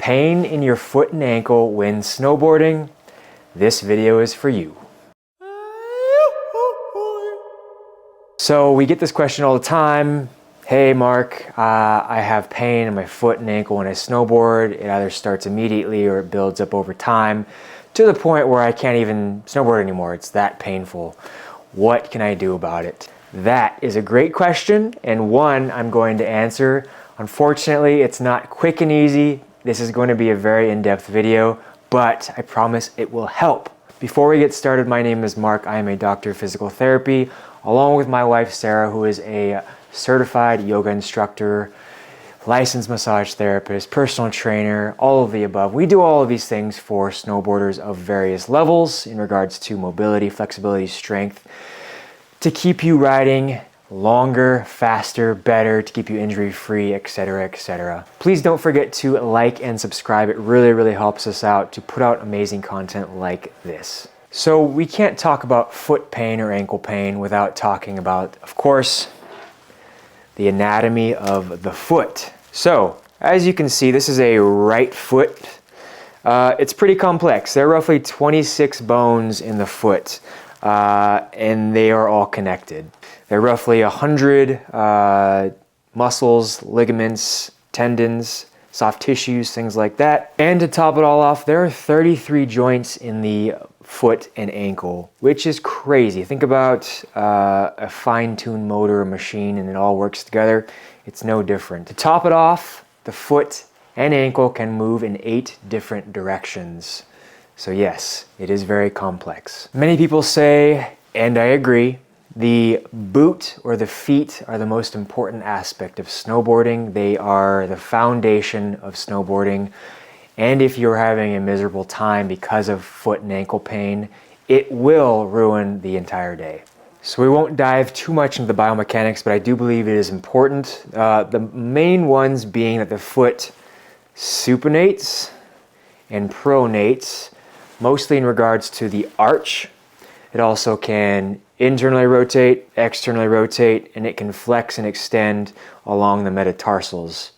pain in your foot and ankle when snowboarding? This video is for you. So we get this question all the time. Hey Mark, I have pain in my foot and ankle when I snowboard. It either starts immediately or it builds up over time to the point where I can't even snowboard anymore. It's that painful. What can I do about it? That is a great question, and one I'm going to answer. Unfortunately, it's not quick and easy. This is going to be a very in-depth video, but I promise it will help. Before we get started, my name is Mark. I am a doctor of physical therapy, along with my wife Sarah, who is a certified yoga instructor, licensed massage therapist, personal trainer, all of the above. We do all of these things for snowboarders of various levels in regards to mobility, flexibility, strength, to keep you riding longer, faster, better, to keep you injury-free, etc., etc. Please don't forget to like and subscribe. It really helps us out to put out amazing content like this. So we can't talk about foot pain or ankle pain without talking about, of course, the anatomy of the foot. So, as you can see, this is a right foot. It's pretty complex. There are roughly 26 bones in the foot, and they are all connected. There are roughly 100 muscles, ligaments, tendons, soft tissues, things like that. And to top it all off, there are 33 joints in the foot and ankle, which is crazy. Think about a fine-tuned motor or machine and it all works together. It's no different. To top it off, the foot and ankle can move in 8 different directions. So yes, it is very complex. Many people say, and I agree, the boot or the feet are the most important aspect of snowboarding. They are the foundation of snowboarding. And if you're having a miserable time because of foot and ankle pain, it will ruin the entire day. So we won't dive too much into the biomechanics, but I do believe it is important. The main ones being that the foot supinates and pronates, mostly in regards to the arch. It also can internally rotate, externally rotate, and it can flex and extend along the metatarsals.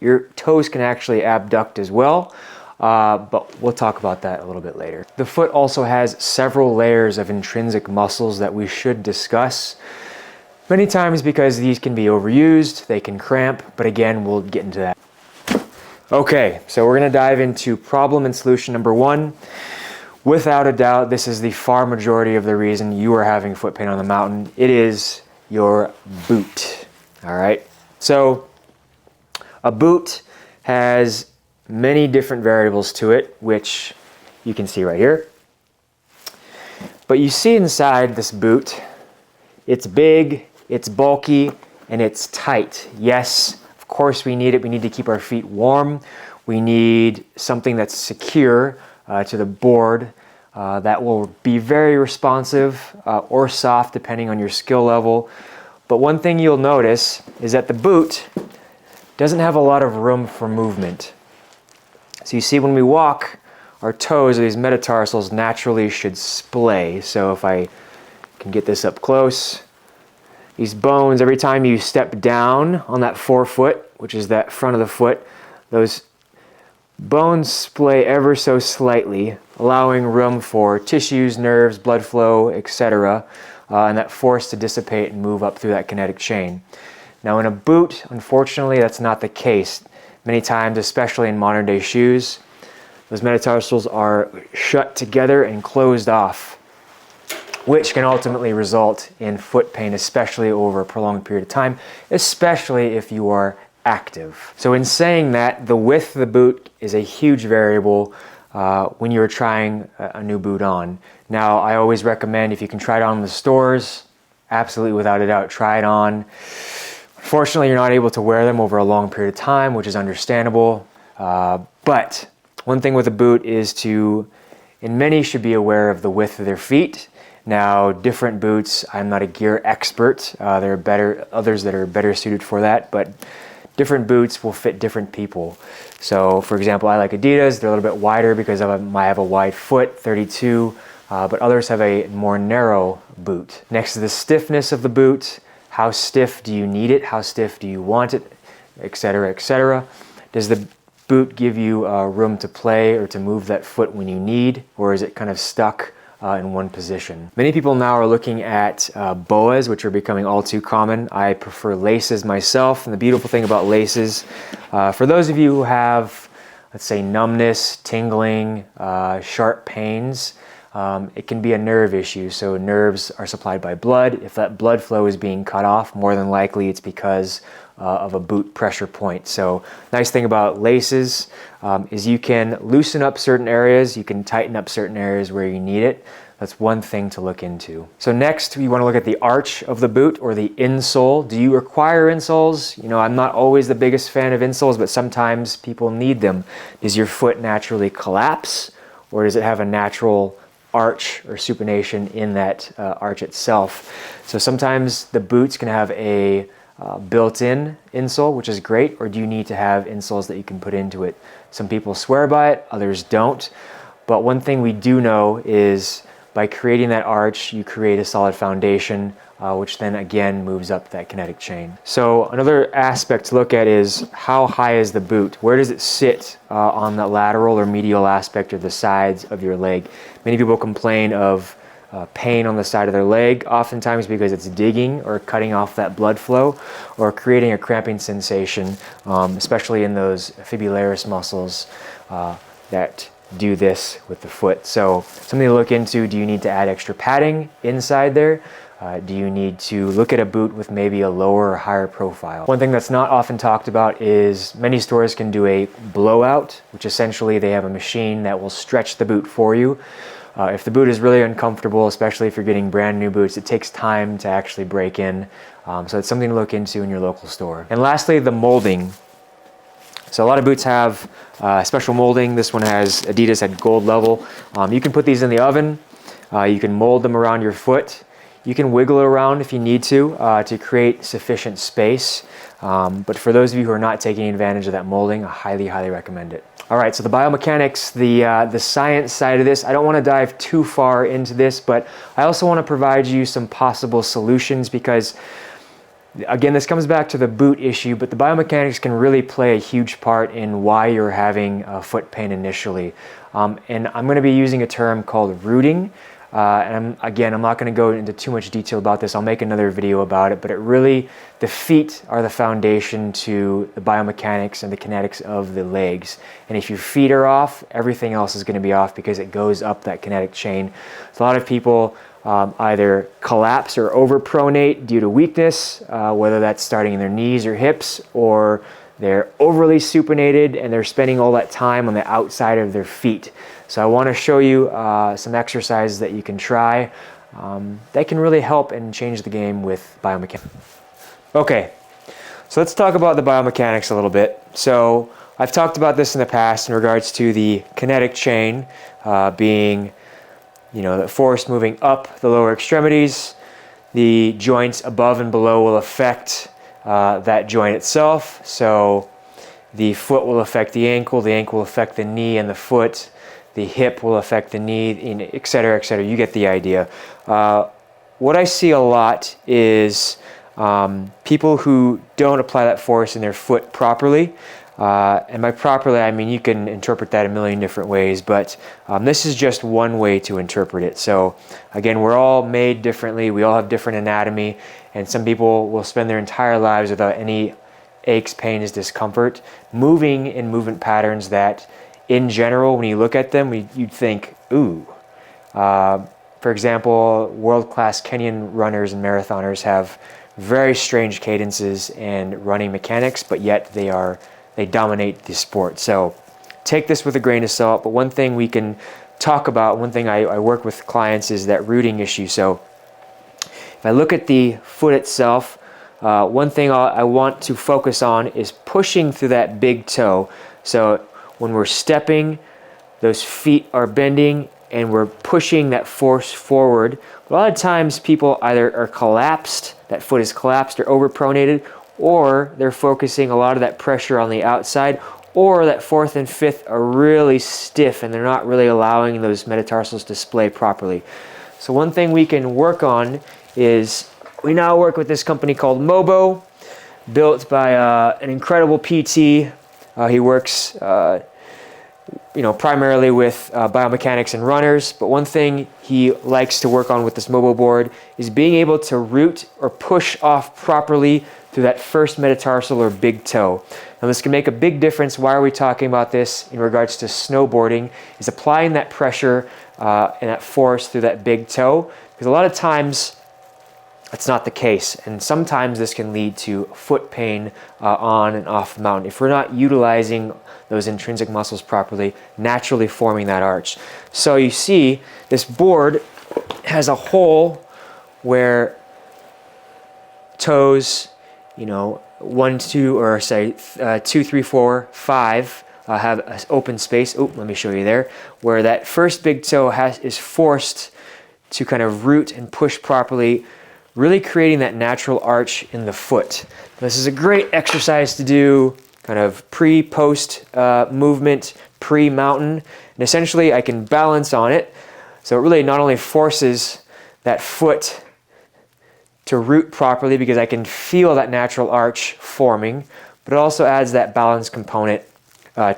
Your toes can actually abduct as well, but we'll talk about that a little bit later. The foot also has several layers of intrinsic muscles that we should discuss. Many times because these can be overused, they can cramp, but again, we'll get into that. Okay, so we're gonna dive into problem and solution number 1. Without a doubt, this is the far majority of the reason you are having foot pain on the mountain. It is your boot, all right? So a boot has many different variables to it, which you can see right here. But you see inside this boot, it's big, it's bulky, and it's tight. Yes, of course we need it. We need to keep our feet warm. We need something that's secure to the board that will be very responsive or soft depending on your skill level. But one thing you'll notice is that the boot doesn't have a lot of room for movement. So you see when we walk, our toes, or these metatarsals, naturally should splay. So if I can get this up close, these bones, every time you step down on that forefoot, which is that front of the foot, those bones splay ever so slightly, allowing room for tissues, nerves, blood flow, etc., and that force to dissipate and move up through that kinetic chain. Now in a boot, unfortunately, that's not the case. Many times, especially in modern day shoes, those metatarsals are shut together and closed off, which can ultimately result in foot pain, especially over a prolonged period of time, especially if you are active. So in saying that, the width of the boot is a huge variable when you're trying a new boot on. Now, I always recommend, if you can try it on in the stores, absolutely without a doubt, try it on. Fortunately, you're not able to wear them over a long period of time, which is understandable. But one thing with a boot is and many should be aware of the width of their feet. Now, different boots, I'm not a gear expert. There are others that are better suited for that, but different boots will fit different people. So, for example, I like Adidas. They're a little bit wider because I have a wide foot, 32, but others have a more narrow boot. Next to the stiffness of the boot, how stiff do you need it? How stiff do you want it? Etc., etc. Does the boot give you room to play or to move that foot when you need, or is it kind of stuck in one position? Many people now are looking at boas, which are becoming all too common. I prefer laces myself, and the beautiful thing about laces, for those of you who have, let's say, numbness, tingling, sharp pains, it can be a nerve issue. So nerves are supplied by blood. If that blood flow is being cut off, more than likely it's because of a boot pressure point. So nice thing about laces is you can loosen up certain areas, you can tighten up certain areas where you need it. That's one thing to look into. So next, we want to look at the arch of the boot, or the insole. Do you require insoles? You know, I'm not always the biggest fan of insoles, but sometimes people need them. Does your foot naturally collapse, or does it have a natural arch or supination in that arch itself? So sometimes the boots can have a built-in insole, which is great, or do you need to have insoles that you can put into it? Some people swear by it, others don't. But one thing we do know is by creating that arch, you create a solid foundation, which then again moves up that kinetic chain. So another aspect to look at is how high is the boot? Where does it sit on the lateral or medial aspect or the sides of your leg? Many people complain of pain on the side of their leg, oftentimes because it's digging or cutting off that blood flow or creating a cramping sensation, especially in those fibularis muscles that do this with the foot. So something to look into: do you need to add extra padding inside there? Do you need to look at a boot with maybe a lower or higher profile? One thing that's not often talked about is many stores can do a blowout, which essentially they have a machine that will stretch the boot for you. If the boot is really uncomfortable, especially if you're getting brand new boots, it takes time to actually break in. So it's something to look into in your local store. And lastly, the molding. So a lot of boots have special molding. This one has, Adidas had gold level. You can put these in the oven. You can mold them around your foot. You can wiggle it around if you need to create sufficient space. But for those of you who are not taking advantage of that molding, I highly, highly recommend it. All right, so the biomechanics, the science side of this, I don't want to dive too far into this, but I also want to provide you some possible solutions because, again, this comes back to the boot issue, but the biomechanics can really play a huge part in why you're having foot pain initially. And I'm going to be using a term called rooting. And I'm not going to go into too much detail about this. I'll make another video about it, but the feet are the foundation to the biomechanics and the kinetics of the legs. And if your feet are off, everything else is going to be off because it goes up that kinetic chain. So a lot of people either collapse or overpronate due to weakness, whether that's starting in their knees or hips, or they're overly supinated and they're spending all that time on the outside of their feet. So I want to show you some exercises that you can try that can really help and change the game with biomechanics. Okay, so let's talk about the biomechanics a little bit. So I've talked about this in the past in regards to the kinetic chain being, the force moving up the lower extremities. The joints above and below will affect that joint itself. So the foot will affect the ankle will affect the knee and the foot. The hip will affect the knee, et cetera, et cetera. You get the idea. What I see a lot is people who don't apply that force in their foot properly. And by properly, I mean you can interpret that a million different ways, but this is just one way to interpret it. So again, we're all made differently. We all have different anatomy, and some people will spend their entire lives without any aches, pains, discomfort, moving in movement patterns that, in general, when you look at them, you'd think, ooh. For example, world-class Kenyan runners and marathoners have very strange cadences and running mechanics, but yet they dominate the sport. So take this with a grain of salt, but one thing we can talk about, one thing I work with clients is that rooting issue. So if I look at the foot itself, one thing I want to focus on is pushing through that big toe. So when we're stepping, those feet are bending and we're pushing that force forward. A lot of times people either are collapsed, that foot is collapsed or overpronated, or they're focusing a lot of that pressure on the outside, or that fourth and fifth are really stiff and they're not really allowing those metatarsals to splay properly. So one thing we can work on is, we now work with this company called Mobo, built by an incredible PT, He works primarily with biomechanics and runners, but one thing he likes to work on with this mobile board is being able to root or push off properly through that first metatarsal or big toe. Now this can make a big difference. Why are we talking about this in regards to snowboarding? Is applying that pressure and that force through that big toe, because a lot of times that's not the case, and sometimes this can lead to foot pain on and off the mountain if we're not utilizing those intrinsic muscles properly, naturally forming that arch. So you see this board has a hole where toes, 1, 2, or say 2, 3, 4, 5 have an open space. Oh, let me show you there, where that first big toe is forced to kind of root and push properly, really creating that natural arch in the foot. This is a great exercise to do kind of pre-post movement, pre-mountain, and essentially I can balance on it. So it really not only forces that foot to root properly because I can feel that natural arch forming, but it also adds that balance component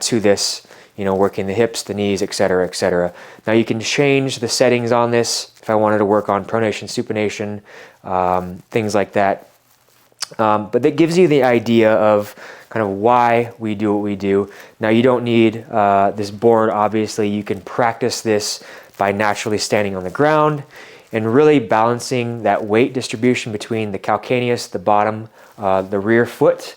to this, working the hips, the knees, etc., etc. Now you can change the settings on this if I wanted to work on pronation, supination, things like that. But that gives you the idea of kind of why we do what we do. Now you don't need this board, obviously. You can practice this by naturally standing on the ground and really balancing that weight distribution between the calcaneus, the bottom, the rear foot,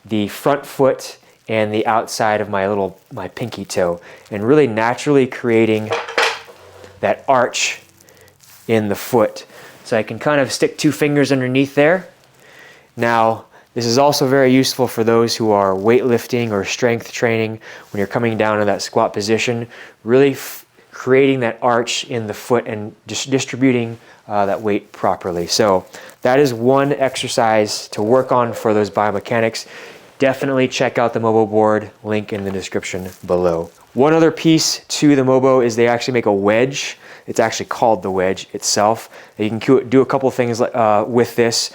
the front foot, and the outside of my pinky toe, and really naturally creating that arch in the foot. So I can kind of stick 2 fingers underneath there. Now, this is also very useful for those who are weightlifting or strength training when you're coming down to that squat position, really creating that arch in the foot and just distributing that weight properly. So that is one exercise to work on for those biomechanics. Definitely check out the Mobo board, link in the description below. One other piece to the Mobo is they actually make a wedge. It's actually called the wedge itself. You can do a couple things with this.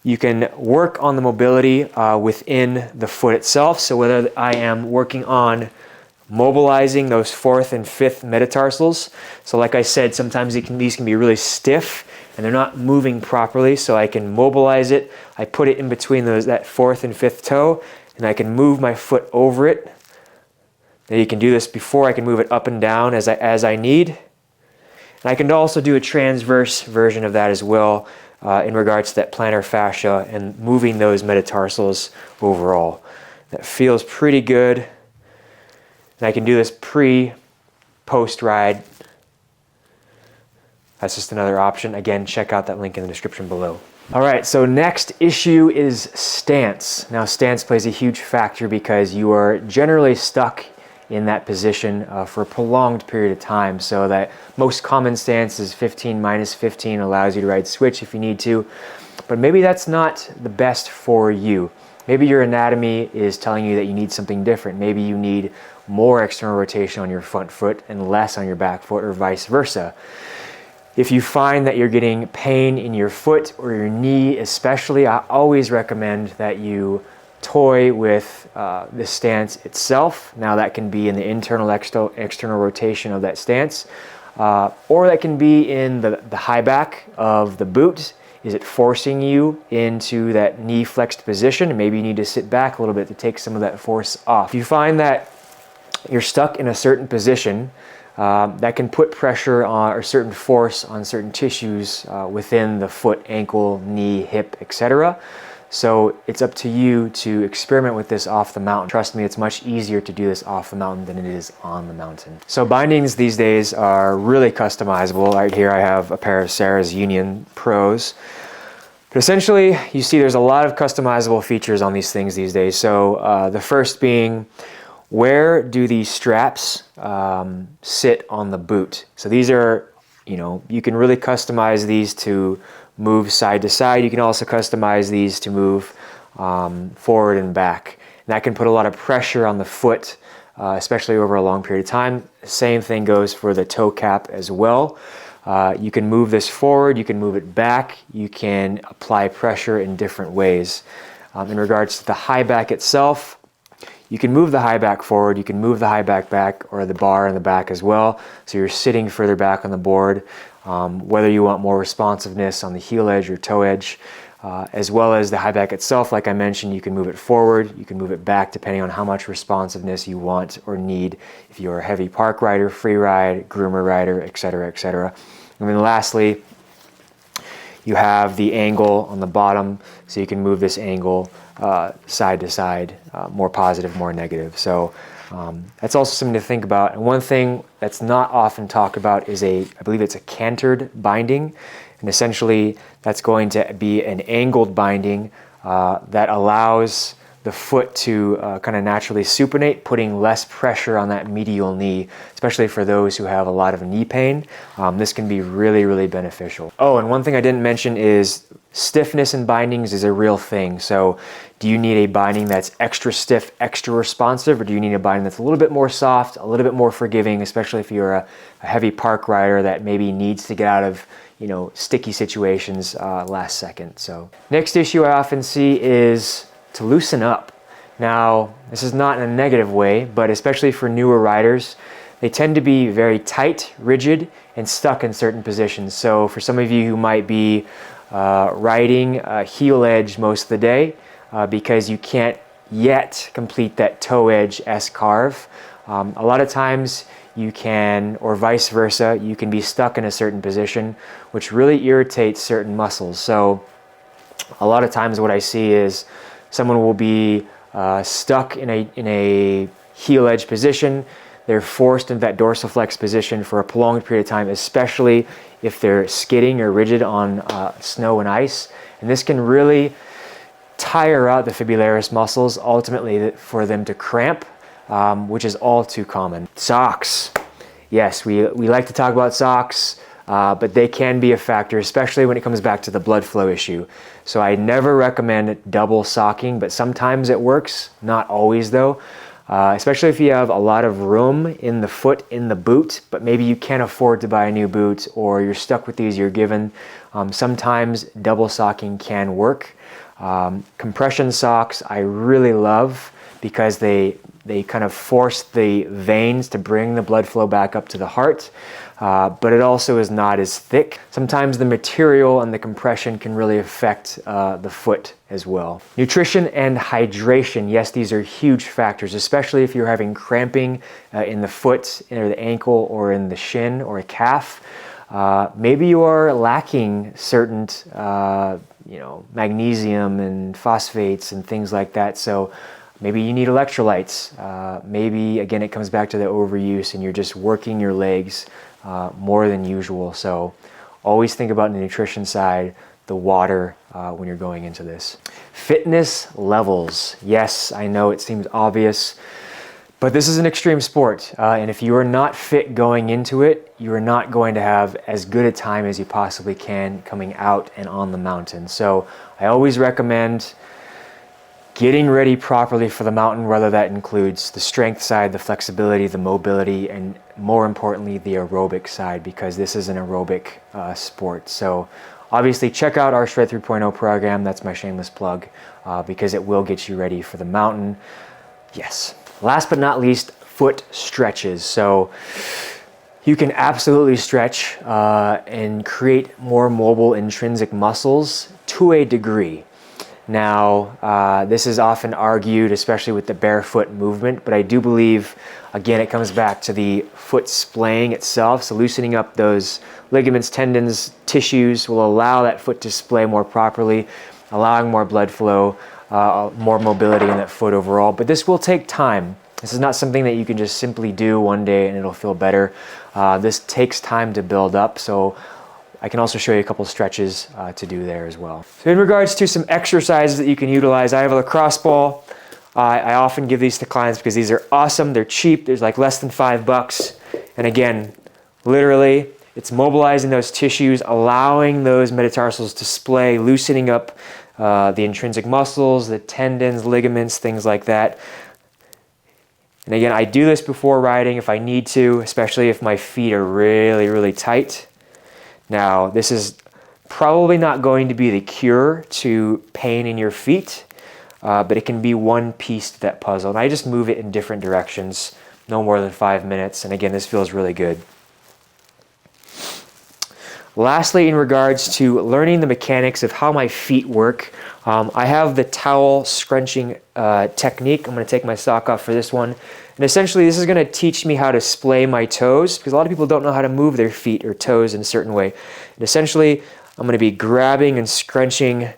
You can work on the mobility within the foot itself. So whether I am working on mobilizing those 4th and 5th metatarsals. So like I said, sometimes these can be really stiff and they're not moving properly, so I can mobilize it. I put it in between that 4th and 5th toe, and I can move my foot over it. Now you can do this before. I can move it up and down as I need. And I can also do a transverse version of that as well in regards to that plantar fascia and moving those metatarsals overall. That feels pretty good. And I can do this pre-post ride. That's just another option. Again, check out that link in the description below. All right, so next issue is stance. Now, stance plays a huge factor because you are generally stuck in that position for a prolonged period of time. So that most common stance is 15 minus 15, allows you to ride switch if you need to. But maybe that's not the best for you. Maybe your anatomy is telling you that you need something different. Maybe you need more external rotation on your front foot and less on your back foot, or vice versa. If you find that you're getting pain in your foot or your knee especially, I always recommend that you toy with the stance itself. Now that can be in the internal external rotation of that stance, or that can be in the high back of the boot. Is it forcing you into that knee flexed position? Maybe you need to sit back a little bit to take some of that force off. If you find that you're stuck in a certain position, that can put pressure on or certain force on certain tissues within the foot, ankle, knee, hip, etc. So it's up to you to experiment with this off the mountain. Trust me, it's much easier to do this off the mountain than it is on the mountain. So bindings these days are really customizable. Right here I have a pair of Sarah's Union Pros. But essentially, you see there's a lot of customizable features on these things these days. So the first being, where do these straps sit on the boot? So these are, you can really customize these to move side to side. You can also customize these to move forward and back. And that can put a lot of pressure on the foot, especially over a long period of time. Same thing goes for the toe cap as well. You can move this forward, you can move it back, you can apply pressure in different ways. In regards to the high back itself, You can move the high back forward, you can move the high back or the bar in the back as well, so you're sitting further back on the board. Whether you want more responsiveness on the heel edge or toe edge, as well as the high back itself, like I mentioned, you can move it forward, you can move it back depending on how much responsiveness you want or need if you're a heavy park rider, free ride, groomer rider, etc., etc. And then lastly, you have the angle on the bottom, so you can move this angle side to side, more positive, more negative. So that's also something to think about. And one thing that's not often talked about is I believe it's a cantered binding. And essentially that's going to be an angled binding that allows the foot to kind of naturally supinate, putting less pressure on that medial knee, especially for those who have a lot of knee pain. This can be really, really beneficial. Oh, and one thing I didn't mention is stiffness in bindings is a real thing. So do you need a binding that's extra stiff, extra responsive, or do you need a binding that's a little bit more soft, a little bit more forgiving, especially if you're a heavy park rider that maybe needs to get out of sticky situations last second. So next issue I often see is to loosen up. Now, this is not in a negative way, but especially for newer riders, they tend to be very tight, rigid, and stuck in certain positions. So for some of you who might be riding heel edge most of the day because you can't yet complete that toe edge S carve, a lot of times you can, or vice versa, you can be stuck in a certain position, which really irritates certain muscles. So a lot of times what I see is someone will be stuck in a heel edge position. They're forced into that dorsiflex position for a prolonged period of time, especially if they're skidding or rigid on snow and ice. And this can really tire out the fibularis muscles, ultimately for them to cramp, which is all too common. Socks. Yes, we like to talk about socks, but they can be a factor, especially when it comes back to the blood flow issue. So I never recommend double socking, but sometimes it works, not always though. Especially if you have a lot of room in the foot, in the boot, but maybe you can't afford to buy a new boot or you're stuck with these you're given. Sometimes double socking can work. Compression socks I really love because they kind of force the veins to bring the blood flow back up to the heart, but it also is not as thick. Sometimes the material and the compression can really affect the foot as well. Nutrition and hydration, yes, these are huge factors, especially if you're having cramping in the foot or the ankle or in the shin or a calf. Maybe you are lacking certain magnesium and phosphates and things like that. So maybe you need electrolytes. Maybe, again, it comes back to the overuse and you're just working your legs more than usual. So always think about the nutrition side, the water when you're going into this. Fitness levels. Yes, I know it seems obvious, but this is an extreme sport. And if you are not fit going into it, you are not going to have as good a time as you possibly can coming out and on the mountain. So I always recommend getting ready properly for the mountain, whether that includes the strength side, the flexibility, the mobility, and more importantly, the aerobic side, because this is an aerobic sport. So obviously check out our Shred 3.0 program. That's my shameless plug, because it will get you ready for the mountain. Yes. Last but not least, foot stretches. So you can absolutely stretch and create more mobile intrinsic muscles to a degree. Now, this is often argued, especially with the barefoot movement, but I do believe, again, it comes back to the foot splaying itself. So loosening up those ligaments, tendons, tissues will allow that foot to splay more properly, allowing more blood flow, more mobility in that foot overall. But this will take time. This is not something that you can just simply do one day and it'll feel better. This takes time to build up. So I can also show you a couple stretches to do there as well. So in regards to some exercises that you can utilize, I have a lacrosse ball. I often give these to clients because these are awesome. They're cheap. There's like less than $5. And again, literally, it's mobilizing those tissues, allowing those metatarsals to splay, loosening up the intrinsic muscles, the tendons, ligaments, things like that. And again, I do this before riding if I need to, especially if my feet are really, really tight. Now, this is probably not going to be the cure to pain in your feet, but it can be one piece to that puzzle. And I just move it in different directions, no more than 5 minutes. And again, this feels really good. Lastly, in regards to learning the mechanics of how my feet work, I have the towel scrunching technique. I'm going to take my sock off for this one. And essentially, this is going to teach me how to splay my toes, because a lot of people don't know how to move their feet or toes in a certain way. And essentially, I'm going to be grabbing and scrunching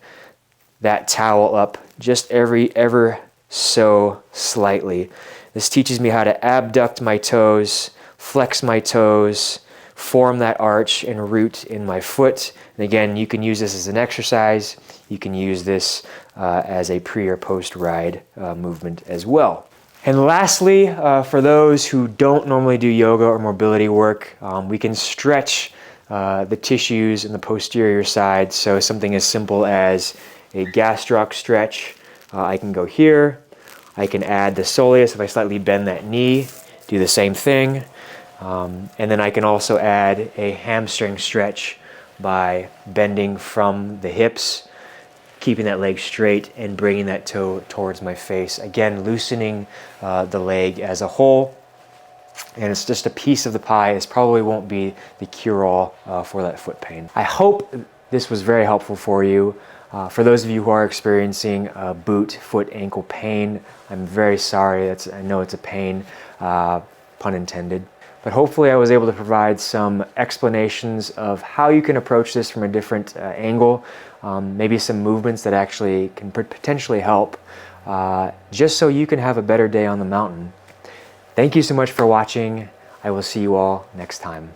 that towel up just ever so slightly. This teaches me how to abduct my toes, flex my toes, form that arch and root in my foot. And again, you can use this as an exercise. You can use this as a pre or post ride movement as well. And lastly, for those who don't normally do yoga or mobility work, we can stretch the tissues in the posterior side. So something as simple as a gastroc stretch. I can go here. I can add the soleus if I slightly bend that knee, do the same thing. And then I can also add a hamstring stretch by bending from the hips, keeping that leg straight and bringing that toe towards my face. Again, loosening the leg as a whole. And it's just a piece of the pie. This probably won't be the cure-all for that foot pain. I hope this was very helpful for you. For those of you who are experiencing boot, foot, ankle pain, I'm very sorry. I know it's a pain, pun intended. But hopefully I was able to provide some explanations of how you can approach this from a different angle, maybe some movements that actually can potentially help, just so you can have a better day on the mountain. Thank you so much for watching. I will see you all next time.